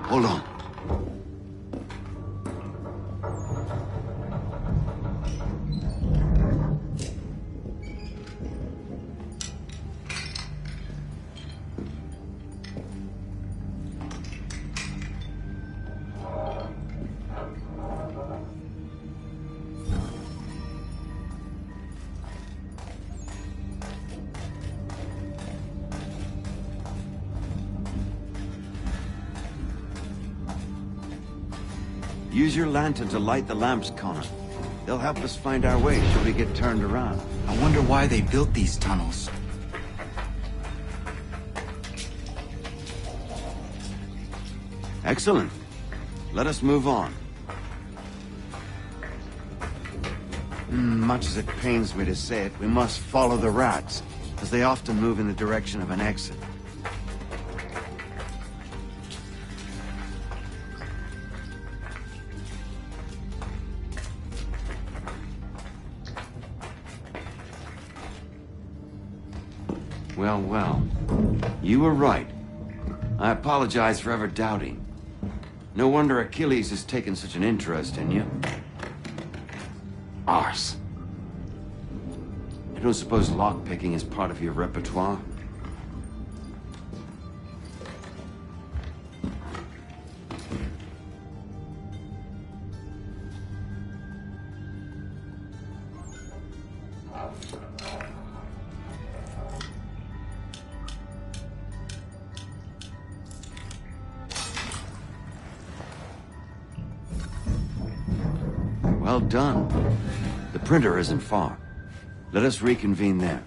Hold on. Use your lantern to light the lamps, Connor. They'll help us find our way should we get turned around. I wonder why they built these tunnels. Excellent. Let us move on. Much as it pains me to say it, we must follow the rats, as they often move in the direction of an exit. Well, well. You were right. I apologize for ever doubting. No wonder Achilles has taken such an interest in you. Arse. I don't suppose lockpicking is part of your repertoire? Well done. The printer isn't far. Let us reconvene there.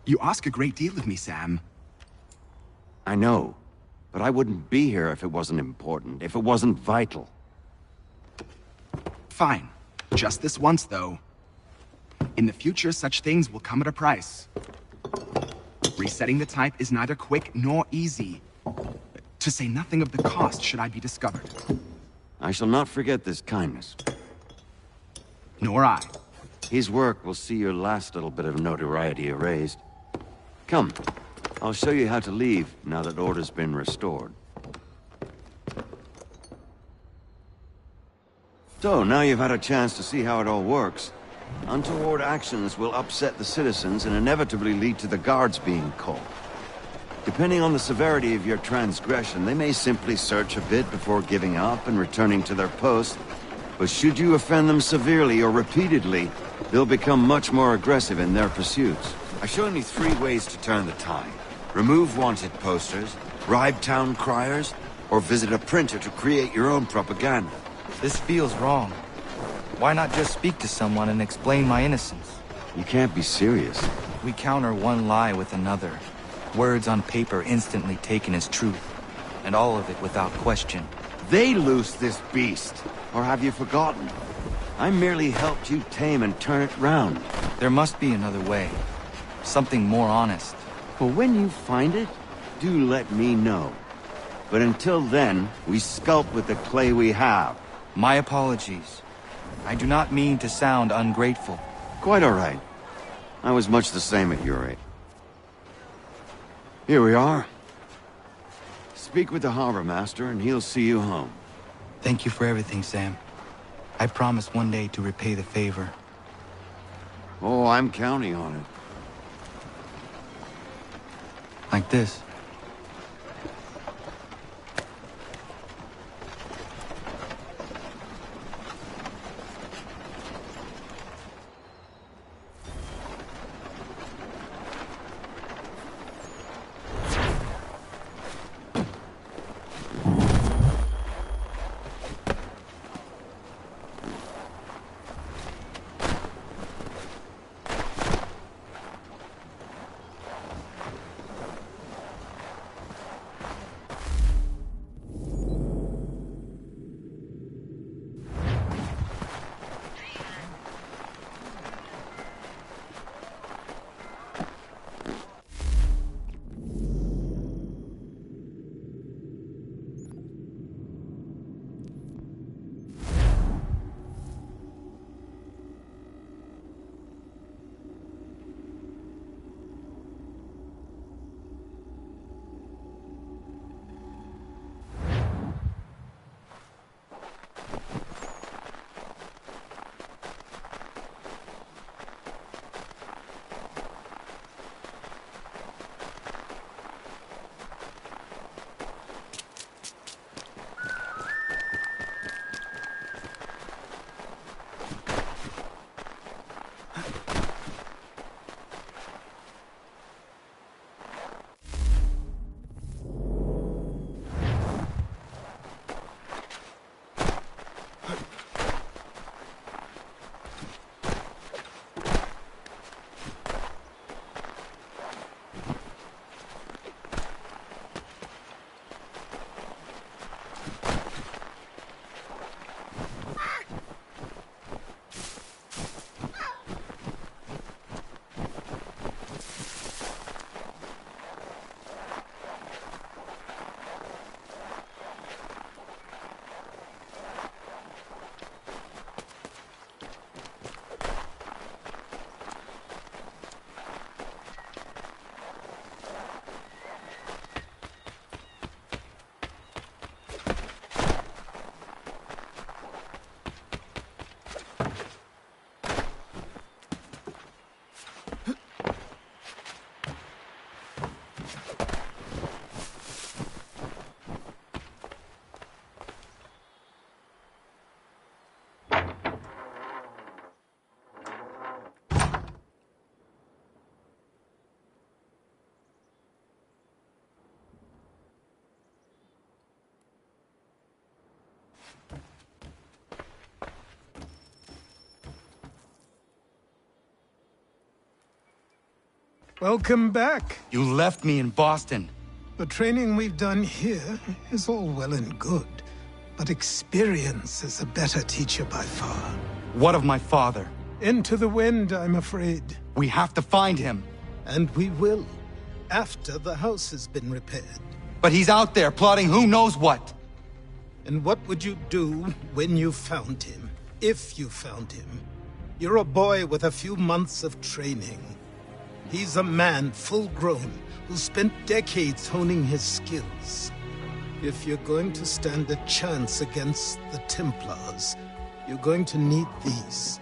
You ask a great deal of me, Sam. I know, but I wouldn't be here if it wasn't important, if it wasn't vital. Fine. Just this once, though. In the future, such things will come at a price. Resetting the type is neither quick nor easy. To say nothing of the cost should I be discovered. I shall not forget this kindness. Nor I. His work will see your last little bit of notoriety erased. Come, I'll show you how to leave now that order's been restored. So, now you've had a chance to see how it all works. Untoward actions will upset the citizens and inevitably lead to the guards being called. Depending on the severity of your transgression, they may simply search a bit before giving up and returning to their post. But should you offend them severely or repeatedly, they'll become much more aggressive in their pursuits. I've shown you 3 ways to turn the tide. Remove wanted posters, bribe town criers, or visit a printer to create your own propaganda. This feels wrong. Why not just speak to someone and explain my innocence? You can't be serious. We counter one lie with another. Words on paper instantly taken as truth. And all of it without question. They loosed this beast. Or have you forgotten? I merely helped you tame and turn it round. There must be another way. Something more honest. Well, when you find it, do let me know. But until then, we sculpt with the clay we have. My apologies. I do not mean to sound ungrateful. Quite all right. I was much the same at your age. Here we are. Speak with the harbor master and he'll see you home. Thank you for everything, Sam. I promise one day to repay the favor. Oh, I'm counting on it. Like this. Welcome back. You left me in Boston. The training we've done here is all well and good, but experience is a better teacher by far. What of my father? Into the wind, I'm afraid. We have to find him. And we will, after the house has been repaired. But he's out there plotting who knows what. And what would you do when you found him? If you found him? You're a boy with a few months of training. He's a man full grown who spent decades honing his skills. If you're going to stand a chance against the Templars, you're going to need these.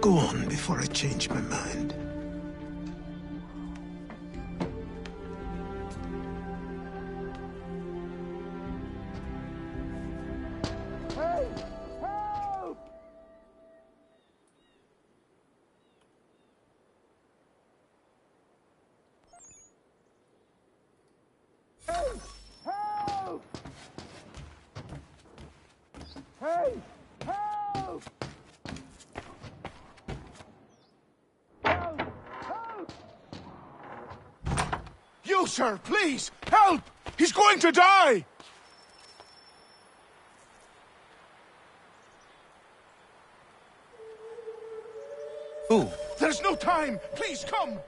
Go on before I change my mind. You, sir, please, help! He's going to die! Who? There's no time! Please, come!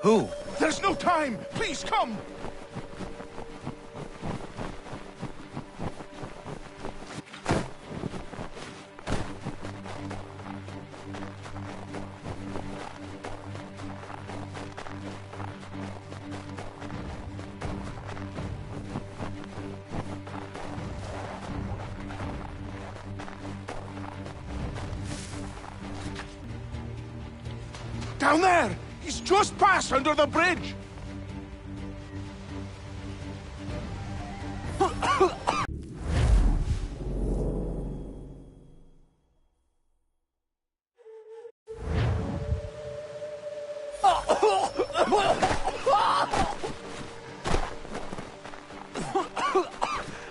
Who? There's no time! Please, come! Down there! He's just passed under the bridge!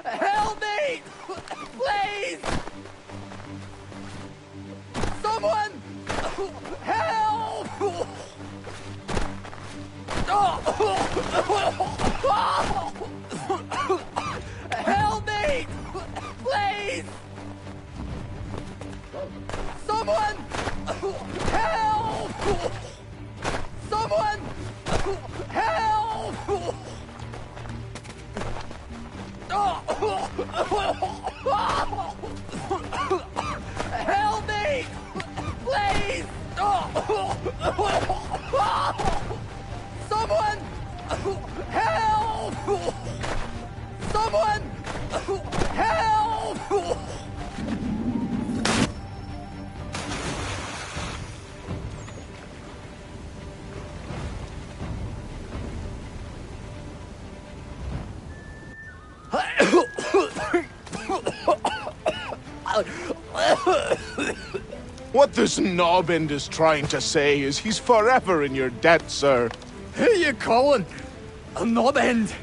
Help me! Please! Someone! Help! Help me! Please! Someone! Help! Someone! Help! Help me! Please! Someone! Help! Someone! Help! What this knobbend is trying to say is he's forever in your debt, sir. Who you calling? A knob end?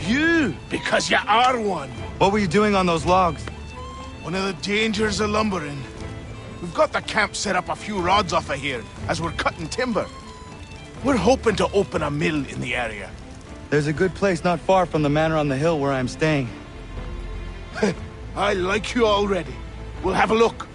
You, because you are one. What were you doing on those logs? One of the dangers of lumbering. We've got the camp set up a few rods off of here, as we're cutting timber. We're hoping to open a mill in the area. There's a good place not far from the manor on the hill where I'm staying. I like you already. We'll have a look.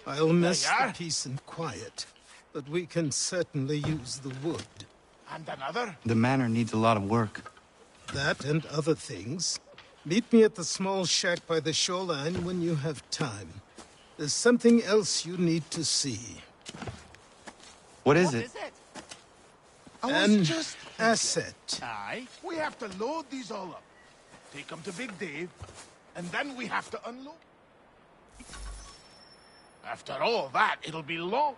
I'll miss There you the are. peace and quiet, but we can certainly use the wood. And another? The manor needs a lot of work. That and other things. Meet me at the small shack by the shoreline when you have time. There's something else you need to see. What is it? I was An just... asset. Aye. We have to load these all up. Take them to Big Dave, and then we have to unload. After all that, it'll be long.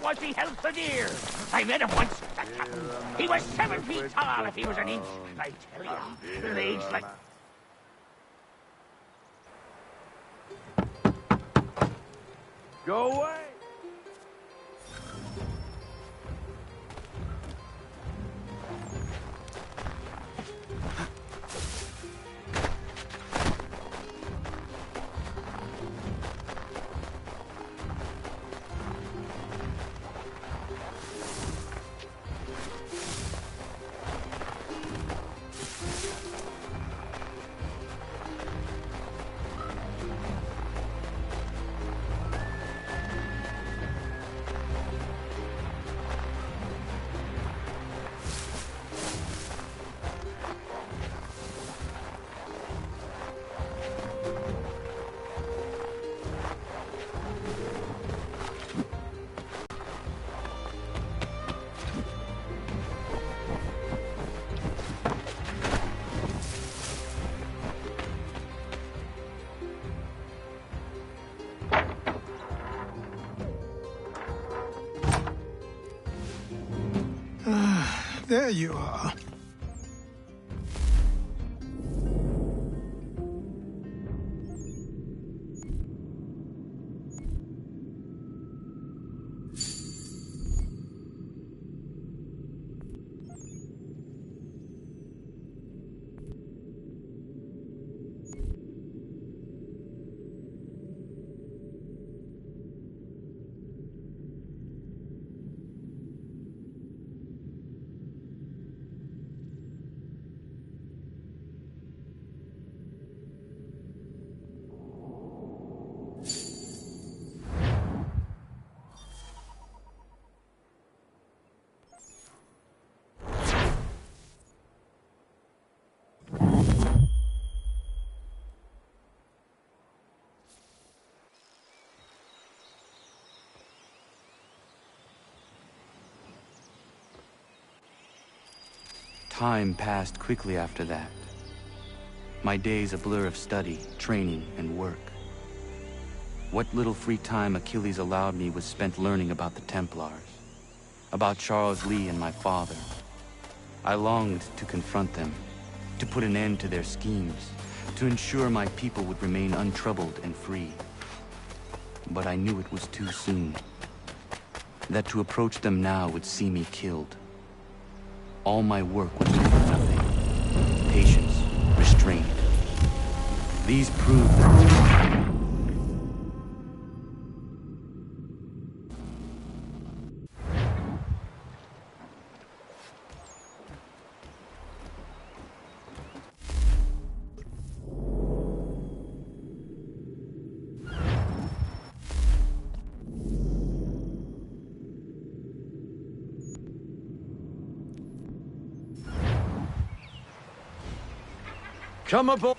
Was he held so dear? I met him once, that captain. He was 7 feet tall if he was an inch. I tell you, legs like... Go away! There you are. Time passed quickly after that. My days a blur of study, training, and work. What little free time Achilles allowed me was spent learning about the Templars, about Charles Lee and my father. I longed to confront them, to put an end to their schemes, to ensure my people would remain untroubled and free. But I knew it was too soon, that to approach them now would see me killed. All my work would be for nothing. Patience, restraint. These proved that... Come aboard.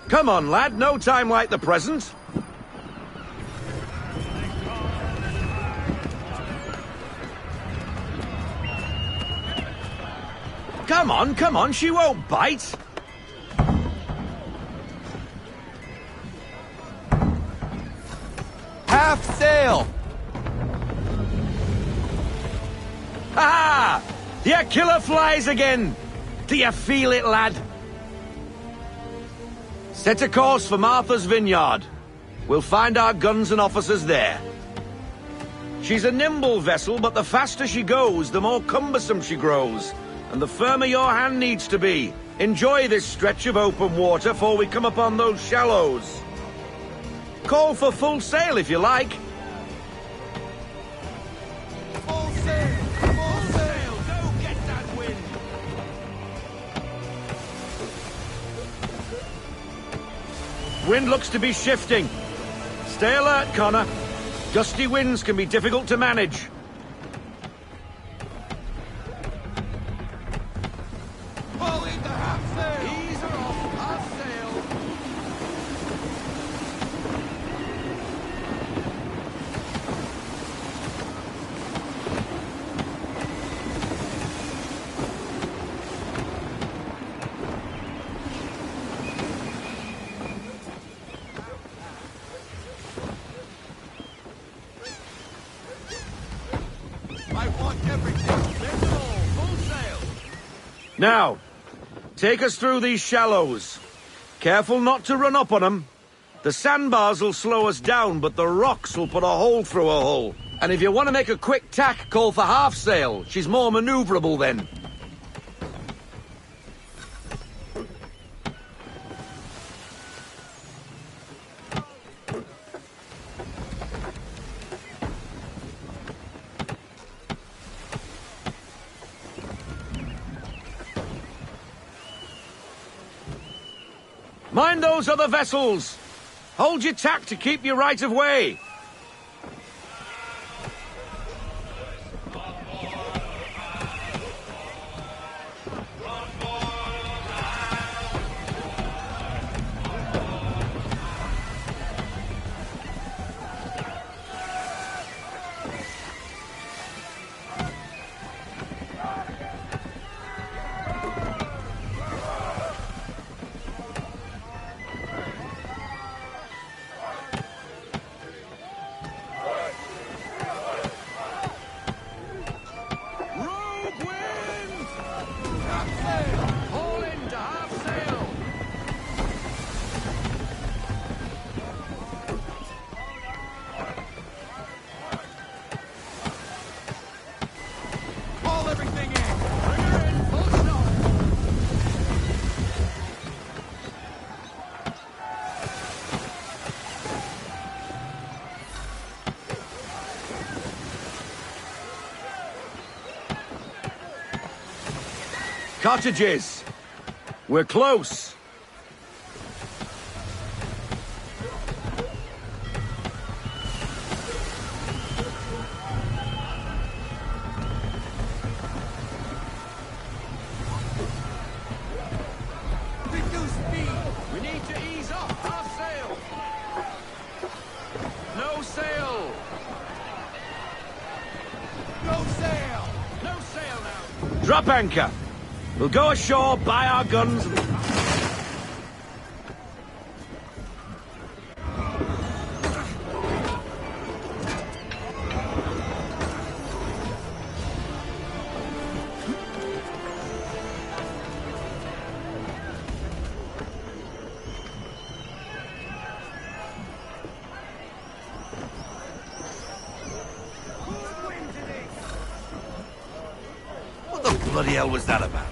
Come on, lad. No time like the present. Come on, she won't bite. Half sail! Ha! Your killer flies again! Do you feel it, lad? Set a course for Martha's Vineyard. We'll find our guns and officers there. She's a nimble vessel, but the faster she goes, the more cumbersome she grows. And the firmer your hand needs to be. Enjoy this stretch of open water before we come upon those shallows. Call for full sail if you like. Full sail! Full sail! Go get that wind! Wind looks to be shifting. Stay alert, Connor. Gusty winds can be difficult to manage. Now, take us through these shallows. Careful not to run up on them. The sandbars will slow us down, but the rocks will put a hole through a hull. And if you want to make a quick tack, call for half sail. She's more maneuverable then. Mind those other vessels! Hold your tack to keep your right of way! Cottages! We're close! Drop anchor. We'll go ashore, buy our guns, and... What the bloody hell was that about?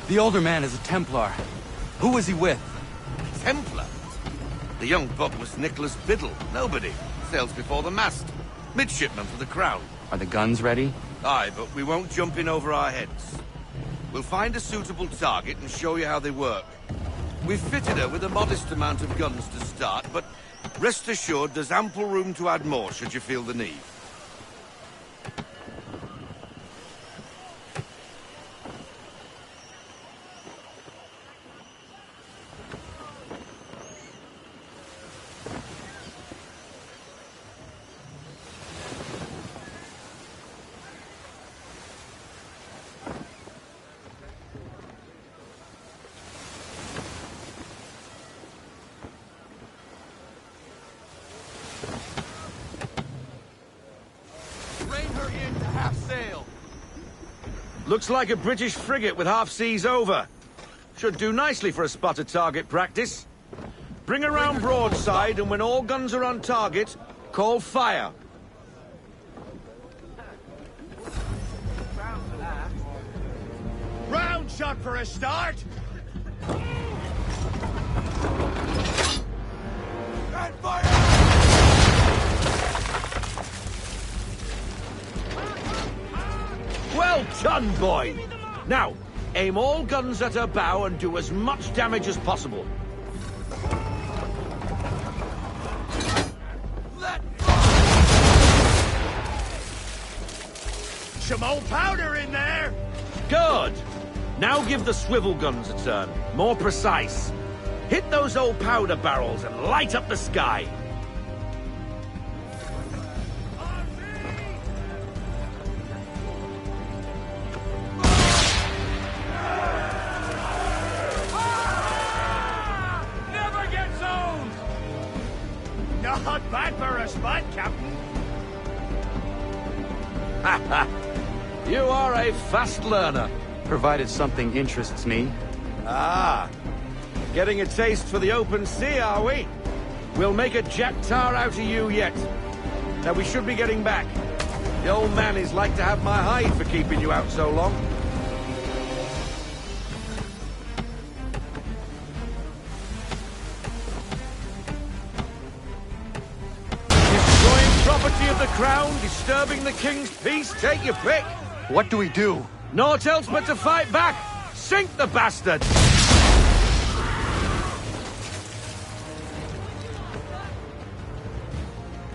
The older man is a Templar. Who was he with? Templar? The young buck was Nicholas Biddle. Nobody. Sails before the mast. Midshipman for the Crown. Are the guns ready? Aye, but we won't jump in over our heads. We'll find a suitable target and show you how they work. We've fitted her with a modest amount of guns to start, but rest assured there's ample room to add more should you feel the need. Looks like a British frigate with half seas over. Should do nicely for a spotted target practice. Bring her round broadside, and when all guns are on target, call fire. Round shot for a start! And fire! Well done, boy! Now, aim all guns at her bow and do as much damage as possible. Some old powder in there! Good! Now give the swivel guns a turn. More precise. Hit those old powder barrels and light up the sky. Not bad for a spot, Captain. You are a fast learner. Provided something interests me. Ah, getting a taste for the open sea, are we? We'll make a jack tar out of you yet. Now we should be getting back. The old man is like to have my hide for keeping you out so long. Property of the Crown, disturbing the King's peace, take your pick. What do we do? Naught else but to fight back. Sink the bastard!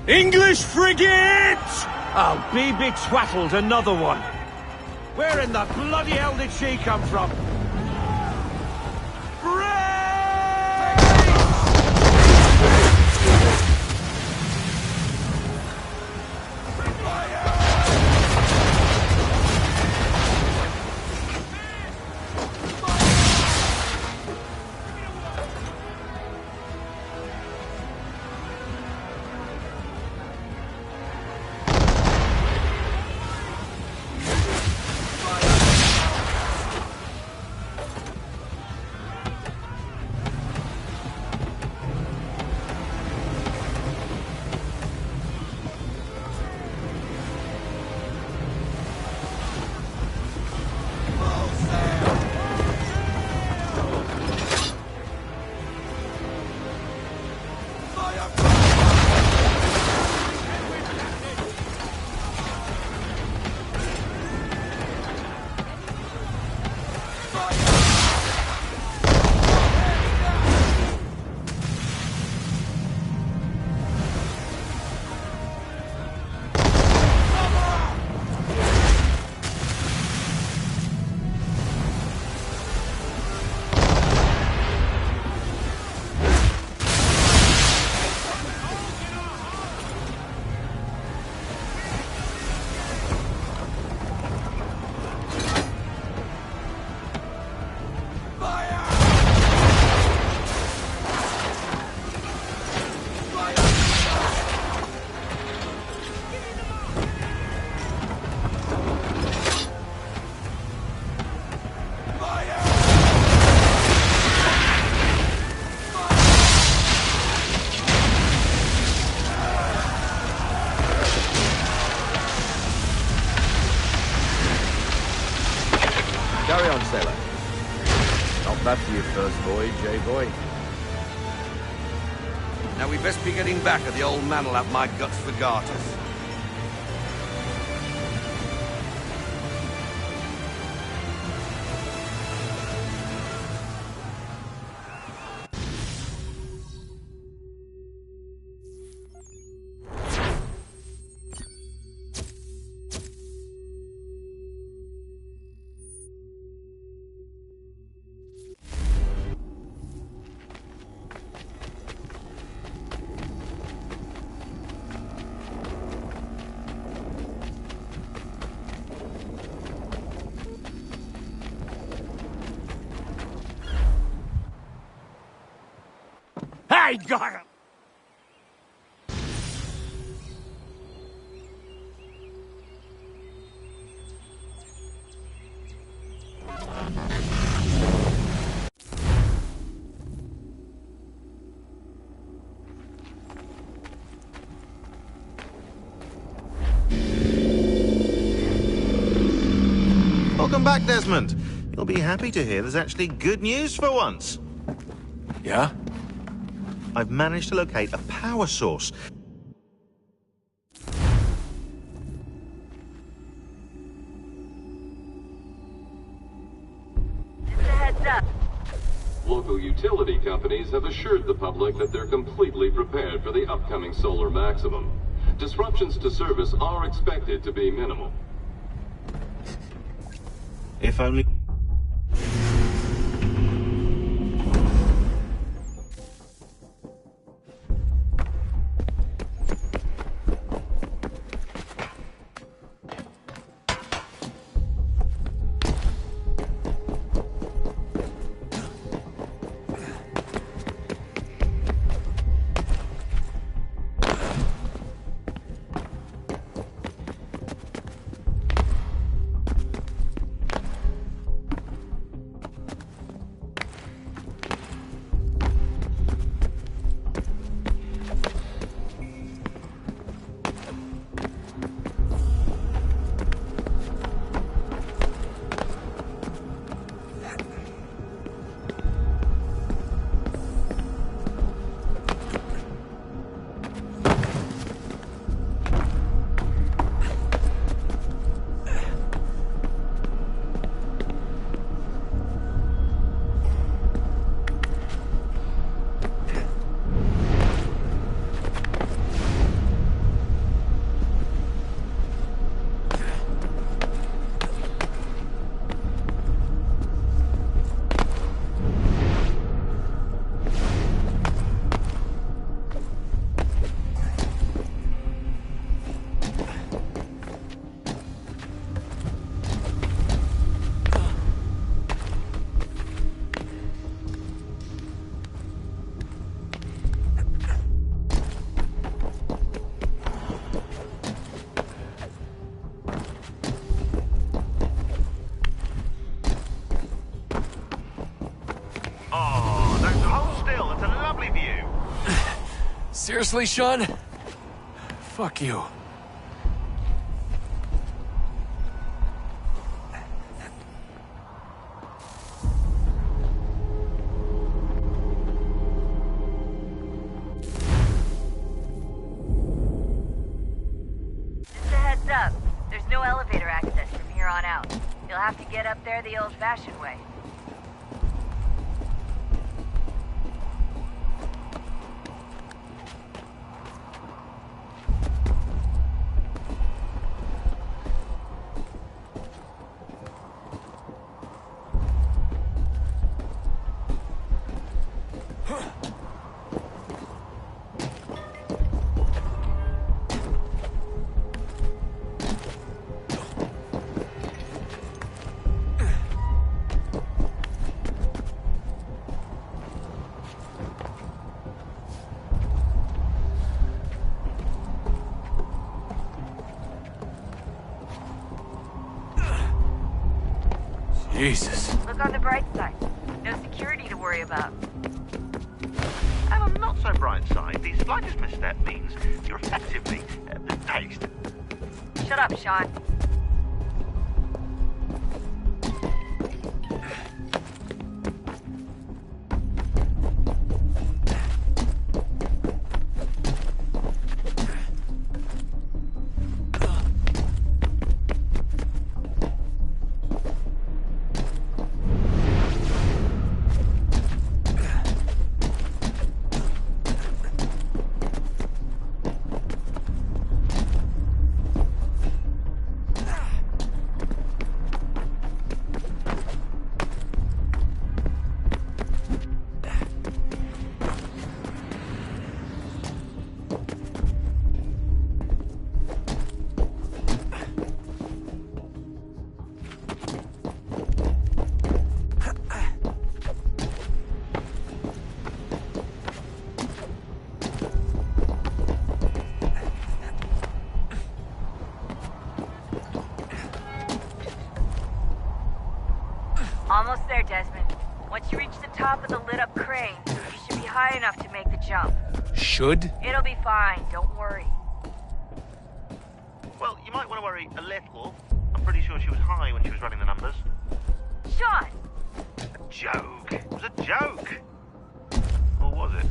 English frigate! I'll be betwattled, another one. Where in the bloody hell did she come from? down, sailor. Not bad for your first voyage, eh, boy? Now we best be getting back, or the old man'll have my guts for garters. I got him! Welcome back, Desmond. You'll be happy to hear there's actually good news for once. Yeah? I've managed to locate a power source. Just a heads up. Local utility companies have assured the public that they're completely prepared for the upcoming solar maximum. Disruptions to service are expected to be minimal. If only... Seriously, Sean? Fuck you. Just a heads up. There's no elevator access from here on out. You'll have to get up there the old-fashioned way. Jesus. Look on the bright side. No security to worry about. And on the not so bright side, the slightest misstep means you're effectively paced. Shut up, Sean. Almost there, Desmond. Once you reach the top of the lit-up crane, you should be high enough to make the jump. Should? It'll be fine, don't worry. Well, you might want to worry a little. I'm pretty sure she was high when she was running the numbers. Sean! A joke. It was a joke. Or was it?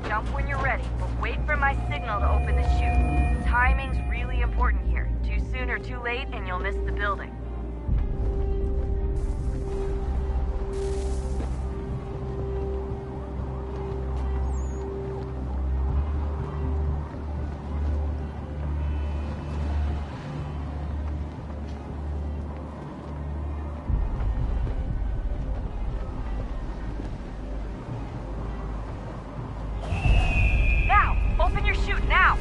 Jump when you're ready, but wait for my signal to open the chute. Timing's really important here. Too soon or too late, and you'll miss the building. Open your chute now!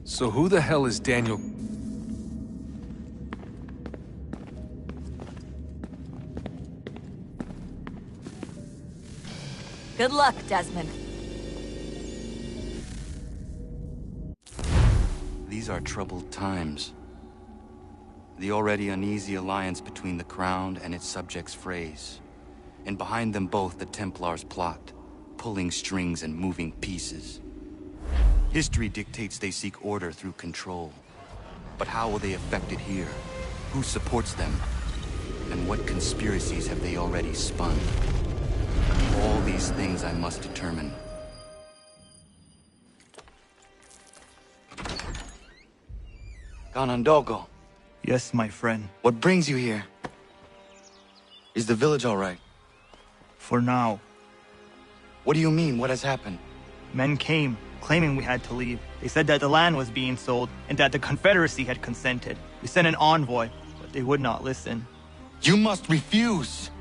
So who the hell is Daniel? Good luck, Desmond. These are troubled times. The already uneasy alliance between the Crown and its subjects frays. And behind them both the Templars plot, pulling strings and moving pieces. History dictates they seek order through control. But how will they affect it here? Who supports them? And what conspiracies have they already spun? All these things I must determine. Ganondogo. Yes, my friend. What brings you here? Is the village all right? For now. What do you mean? What has happened? Men came, claiming we had to leave. They said that the land was being sold, and that the Confederacy had consented. We sent an envoy, but they would not listen. You must refuse!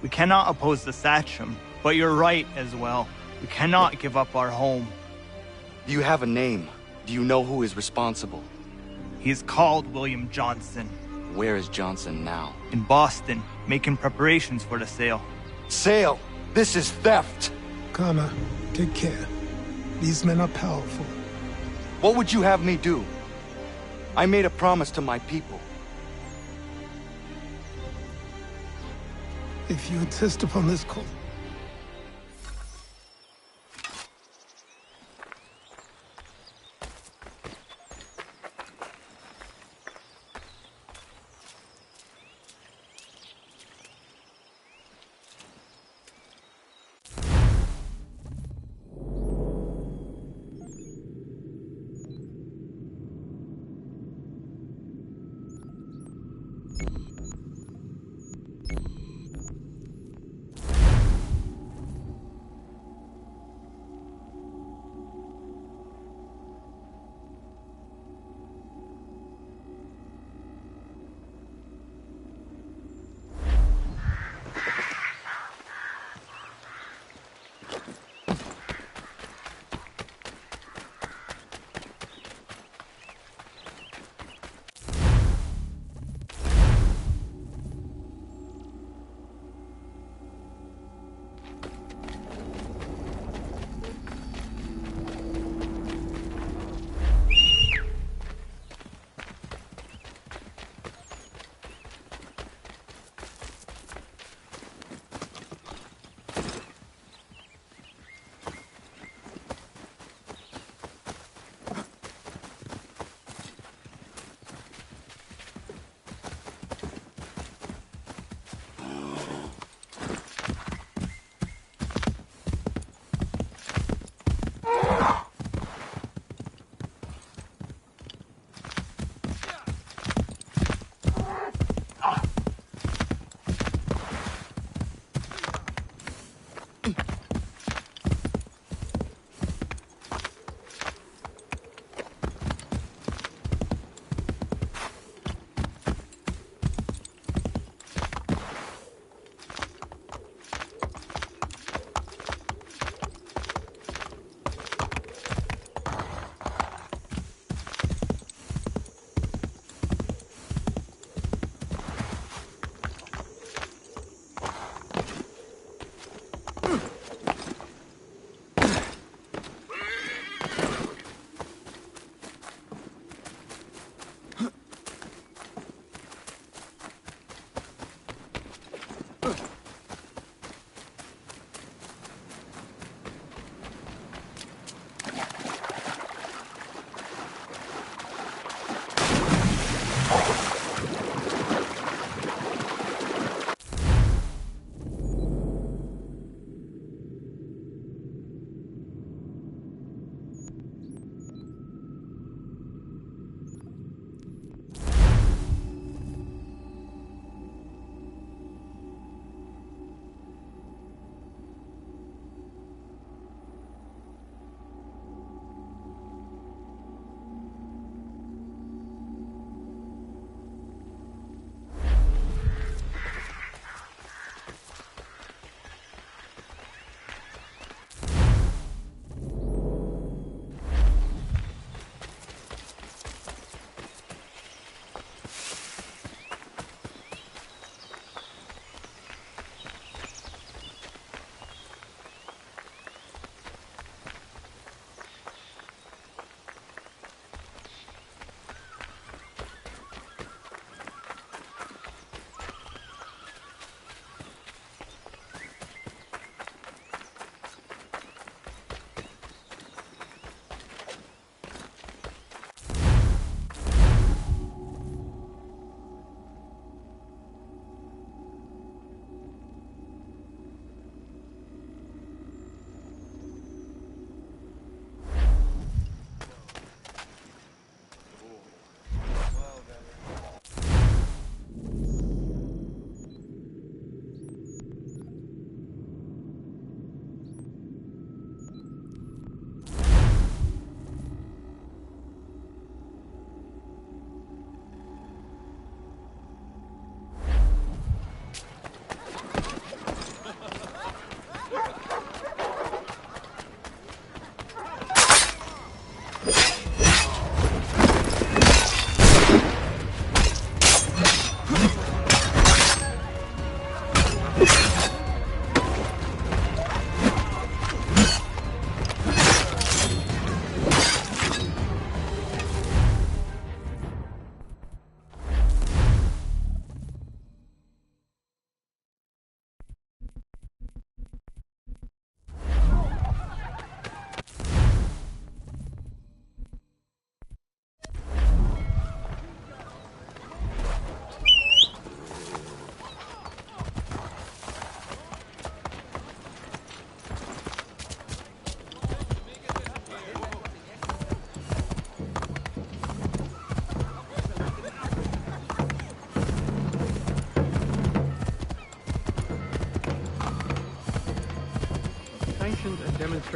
We cannot oppose the Sachem, but you're right as well. We cannot give up our home. Do you have a name? Do you know who is responsible? He is called William Johnson. Where is Johnson now? In Boston, making preparations for the sale. Sale! This is theft! Kana, take care. These men are powerful. What would you have me do? I made a promise to my people. If you insist upon this call.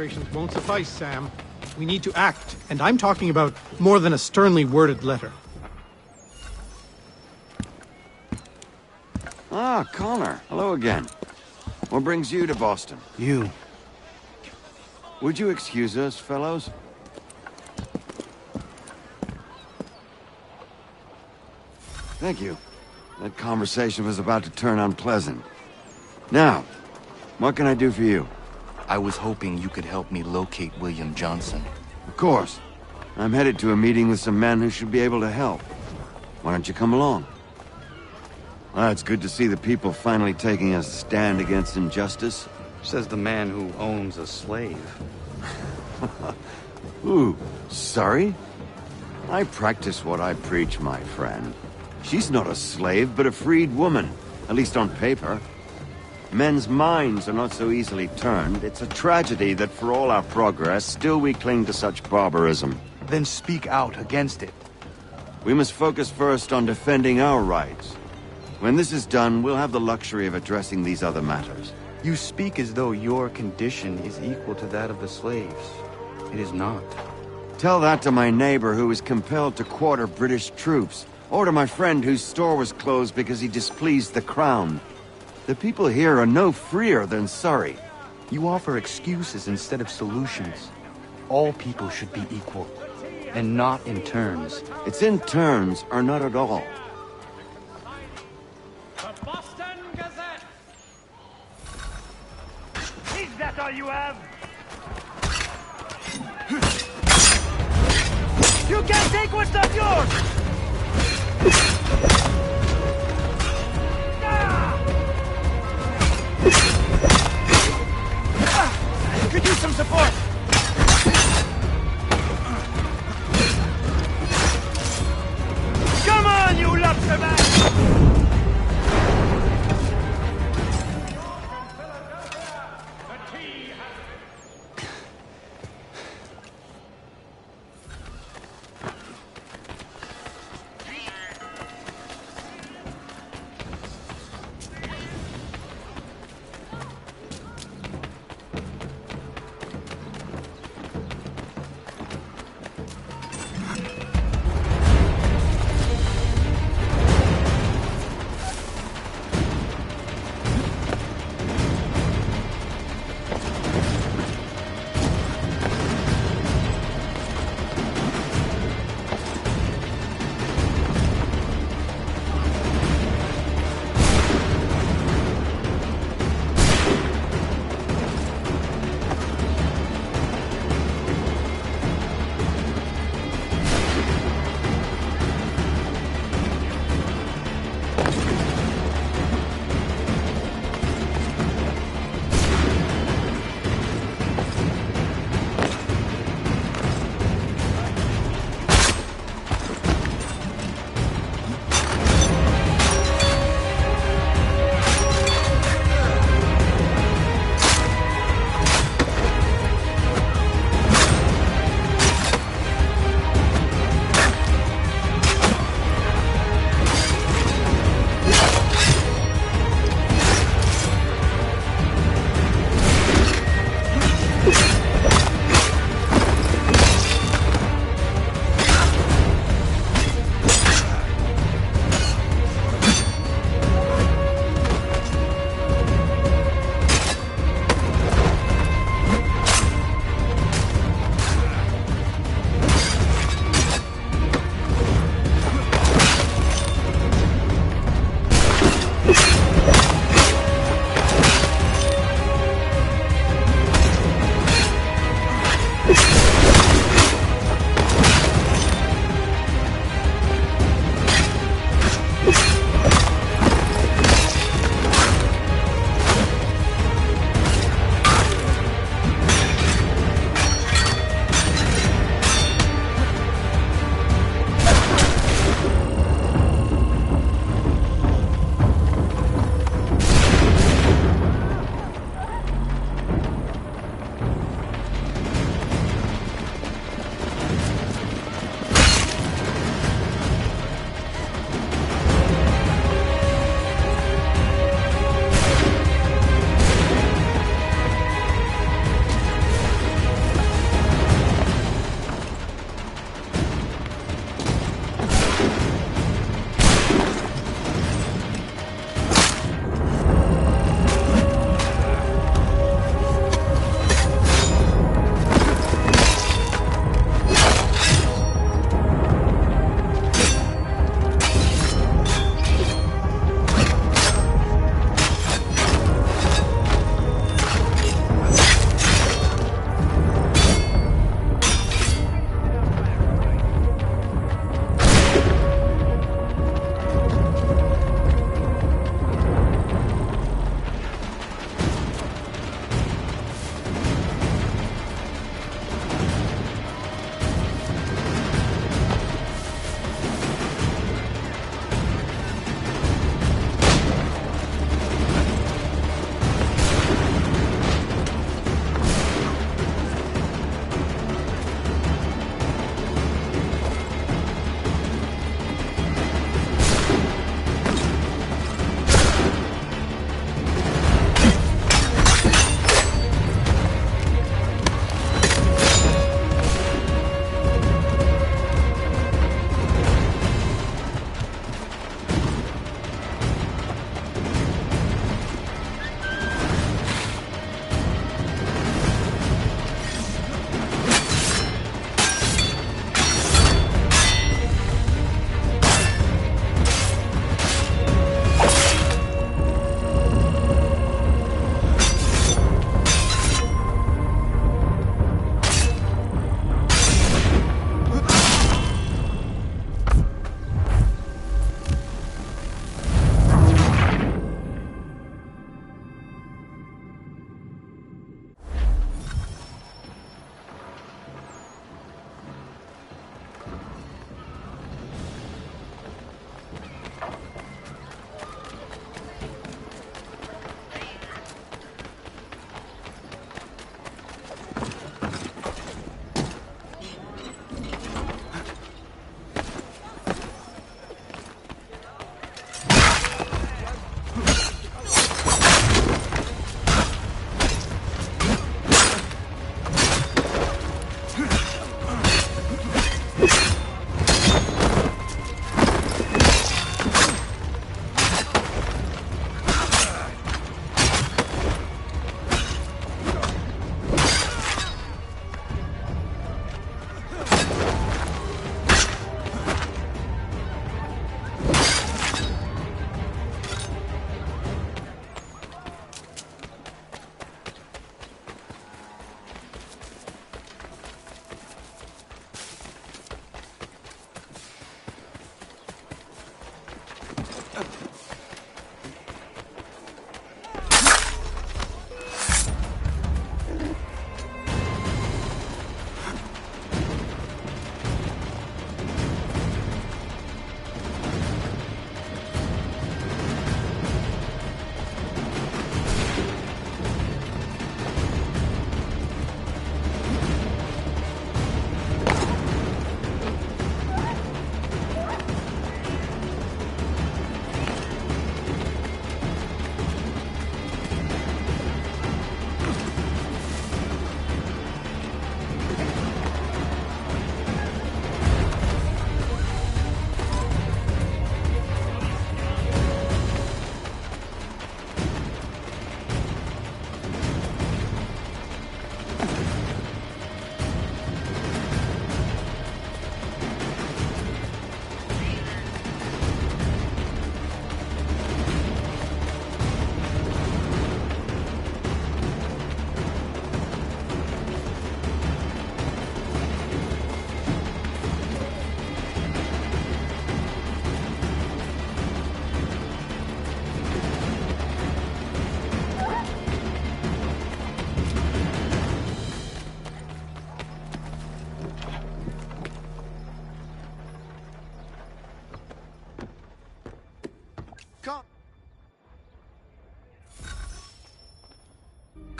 demonstrations won't suffice, Sam. We need to act, and I'm talking about more than a sternly worded letter. Ah, Connor. Hello again. What brings you to Boston? You. Would you excuse us, fellows? Thank you. That conversation was about to turn unpleasant. Now, what can I do for you? I was hoping you could help me locate William Johnson. Of course. I'm headed to a meeting with some men who should be able to help. Why don't you come along? Well, it's good to see the people finally taking a stand against injustice. Says the man who owns a slave. Ooh, sorry? I practice what I preach, my friend. She's not a slave, but a freed woman. At least on paper. Men's minds are not so easily turned. It's a tragedy that for all our progress, still we cling to such barbarism. Then speak out against it. We must focus first on defending our rights. When this is done, we'll have the luxury of addressing these other matters. You speak as though your condition is equal to that of the slaves. It is not. Tell that to my neighbor who was compelled to quarter British troops, or to my friend whose store was closed because he displeased the crown. The people here are no freer than Surrey. You offer excuses instead of solutions. All people should be equal, and not in turns. It's in turns, or not at all. The Boston Gazette! Is that all you have? You can't take what's not yours! Could use some support! Come on, you lobster man!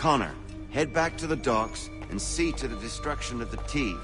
Connor, head back to the docks and see to the destruction of the T.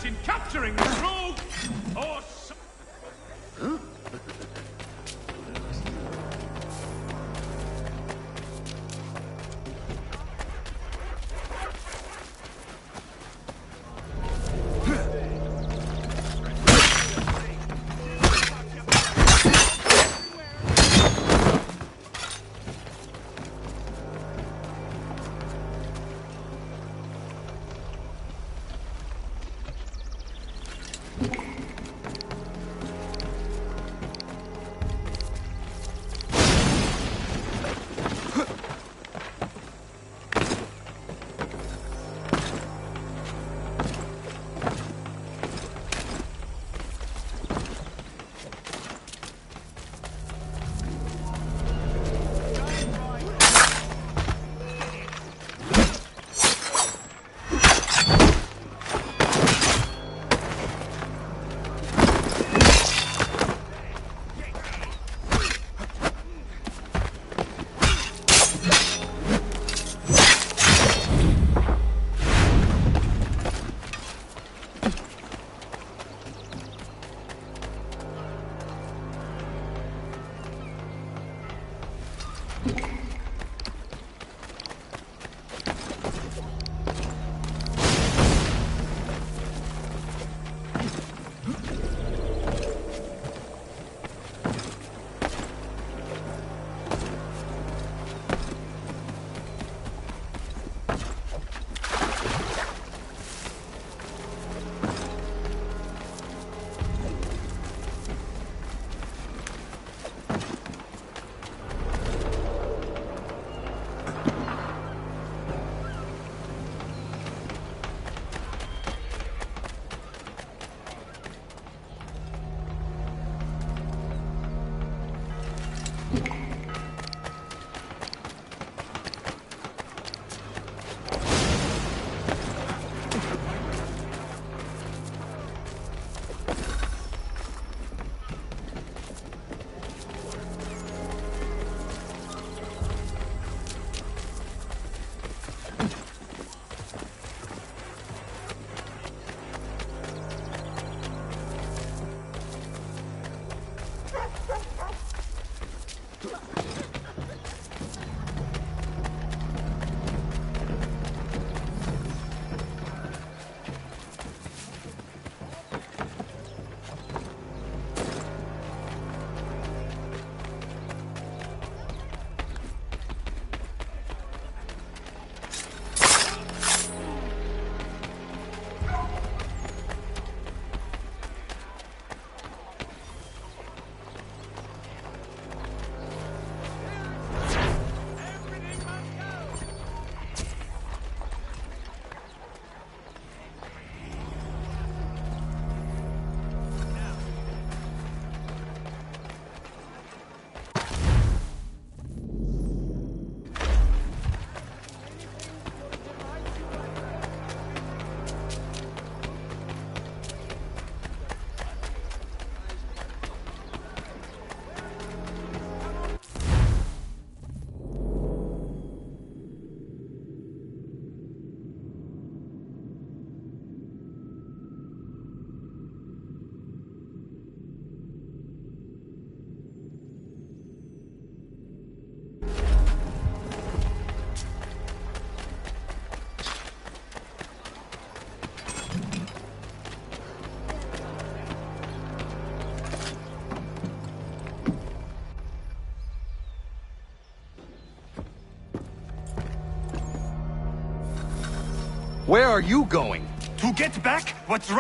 In capturing the rogue, or Where are you going? To get back what's right.